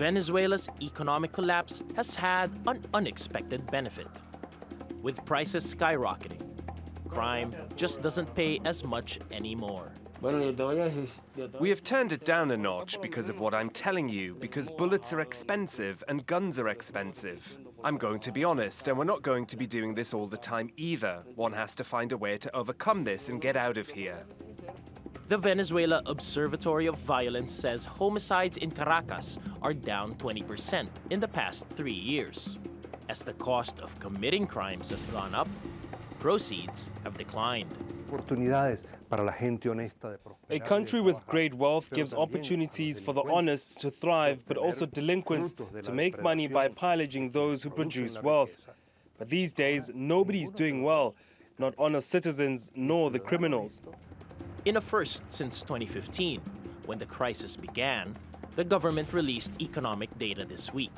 Venezuela's economic collapse has had an unexpected benefit. With prices skyrocketing, crime just doesn't pay as much anymore. We have turned it down a notch because of what I'm telling you, because bullets are expensive and guns are expensive. I'm going to be honest, and we're not going to be doing this all the time either. One has to find a way to overcome this and get out of here. The Venezuela Observatory of Violence says homicides in Caracas are down 20% in the past 3 years. As the cost of committing crimes has gone up, proceeds have declined. A country with great wealth gives opportunities for the honest to thrive, but also delinquents to make money by pillaging those who produce wealth. But these days, nobody's doing well, not honest citizens nor the criminals. In a first since 2015, when the crisis began, the government released economic data this week.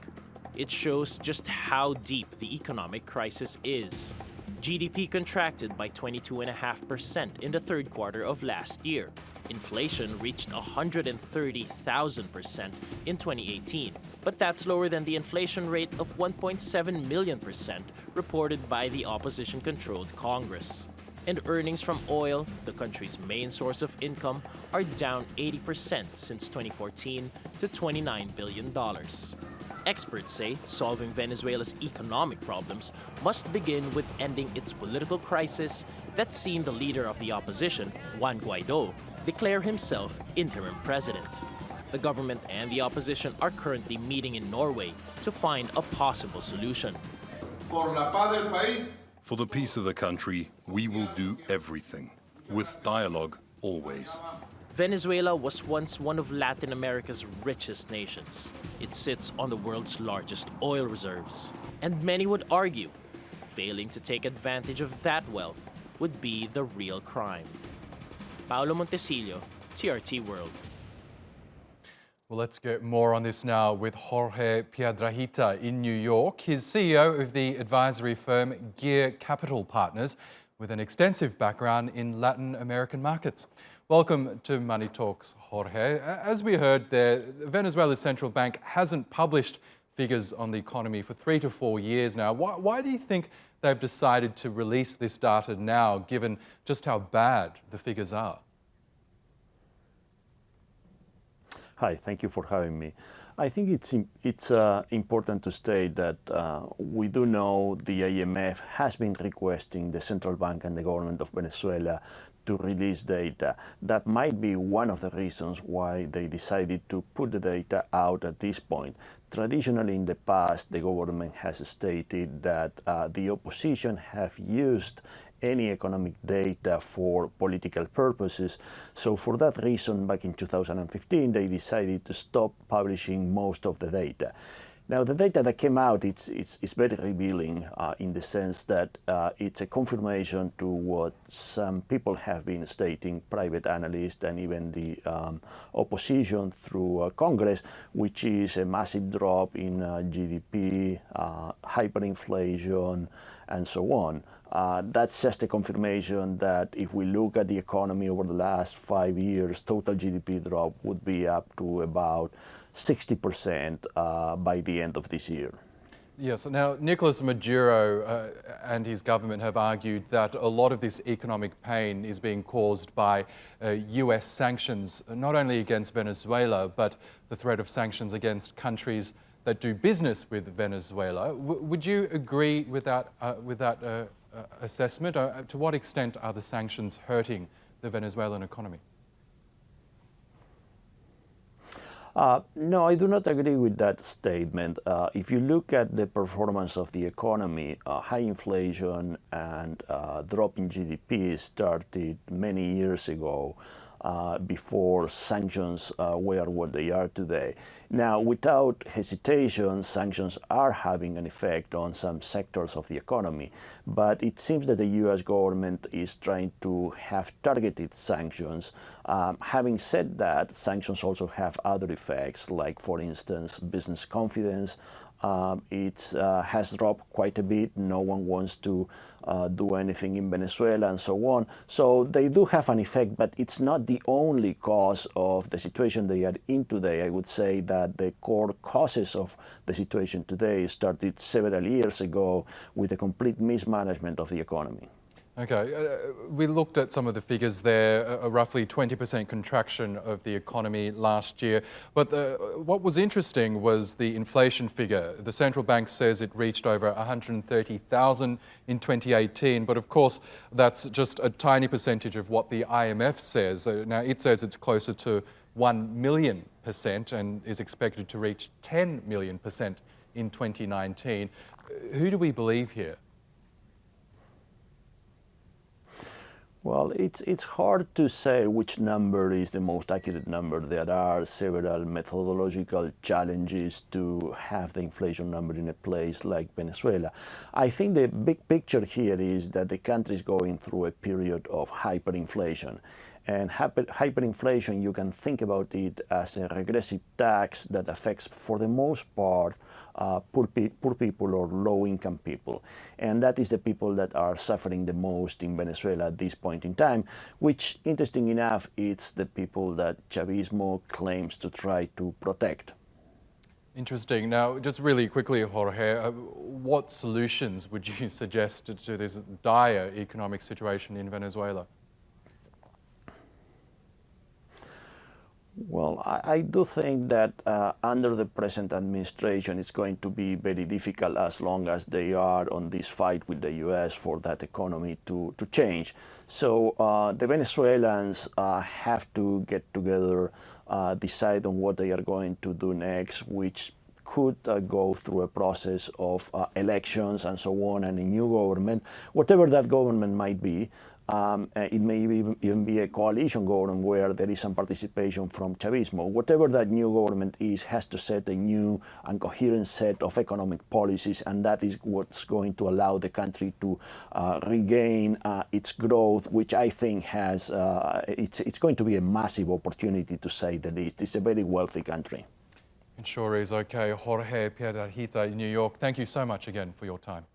It shows just how deep the economic crisis is. GDP contracted by 22.5% in the third quarter of last year. Inflation reached 130,000% in 2018, but that's lower than the inflation rate of 1.7 million% reported by the opposition-controlled Congress. And earnings from oil, the country's main source of income, are down 80% since 2014 to $29 billion. Experts say solving Venezuela's economic problems must begin with ending its political crisis that's seen the leader of the opposition, Juan Guaido, declare himself interim president. The government and the opposition are currently meeting in Norway to find a possible solution. For the peace of the country, we will do everything, with dialogue always. Venezuela was once one of Latin America's richest nations. It sits on the world's largest oil reserves. And many would argue, failing to take advantage of that wealth would be the real crime. Paolo Montecillo, TRT World. Well, let's get more on this now with Jorge Piedrahita in New York. He's CEO of the advisory firm Gear Capital Partners, with an extensive background in Latin American markets. Welcome to Money Talks, Jorge. As we heard there, Venezuela's central bank hasn't published figures on the economy for 3 to 4 years now. Why do you think they've decided to release this data now, given just how bad the figures are? Hi, thank you for having me. I think it's important to state that we do know the IMF has been requesting the central bank and the government of Venezuela to release data. That might be one of the reasons why they decided to put the data out at this point. Traditionally, in the past, the government has stated that the opposition have used any economic data for political purposes. So for that reason, back in 2015, they decided to stop publishing most of the data. Now, the data that came out, it's very revealing in the sense that it's a confirmation to what some people have been stating, private analysts and even the opposition through Congress, which is a massive drop in GDP, hyperinflation, and so on. That's just a confirmation that if we look at the economy over the last 5 years, total GDP drop would be up to about 60% by the end of this year. Yes, now Nicolas Maduro and his government have argued that a lot of this economic pain is being caused by US sanctions, not only against Venezuela, but the threat of sanctions against countries that do business with Venezuela. Would you agree with that assessment? To what extent are the sanctions hurting the Venezuelan economy? No, I do not agree with that statement. If you look at the performance of the economy, high inflation and drop in GDP started many years ago, before sanctions were what they are today. Now, without hesitation, sanctions are having an effect on some sectors of the economy, but it seems that the US government is trying to have targeted sanctions. Having said that, sanctions also have other effects, like, for instance, business confidence, It has dropped quite a bit. No one wants to do anything in Venezuela and so on. So they do have an effect, but it's not the only cause of the situation they are in today. I would say that the core causes of the situation today started several years ago with a complete mismanagement of the economy. Okay, we looked at some of the figures there, a roughly 20% contraction of the economy last year. But what was interesting was the inflation figure. The central bank says it reached over 130,000 in 2018, but of course that's just a tiny percentage of what the IMF says. Now it says it's closer to 1 million% and is expected to reach 10 million% in 2019. Who do we believe here? Well, it's hard to say which number is the most accurate number. There are several methodological challenges to have the inflation number in a place like Venezuela. I think the big picture here is that the country is going through a period of hyperinflation. And hyperinflation, you can think about it as a regressive tax that affects, for the most part, poor people or low-income people. And that is the people that are suffering the most in Venezuela at this point in time, which, interesting enough, it's the people that Chavismo claims to try to protect. Interesting. Now, just really quickly, Jorge, what solutions would you suggest to this dire economic situation in Venezuela? Well, I do think that under the present administration, it's going to be very difficult as long as they are on this fight with the US for that economy to change. So the Venezuelans have to get together, decide on what they are going to do next, which could go through a process of elections and so on, and a new government, whatever that government might be. It may even be a coalition government where there is some participation from Chavismo. Whatever that new government is, has to set a new and coherent set of economic policies, and that is what's going to allow the country to regain its growth, which I think has, it's going to be a massive opportunity, to say the least. It's a very wealthy country. It sure is. Okay, Jorge Piedrahita in New York, thank you so much again for your time.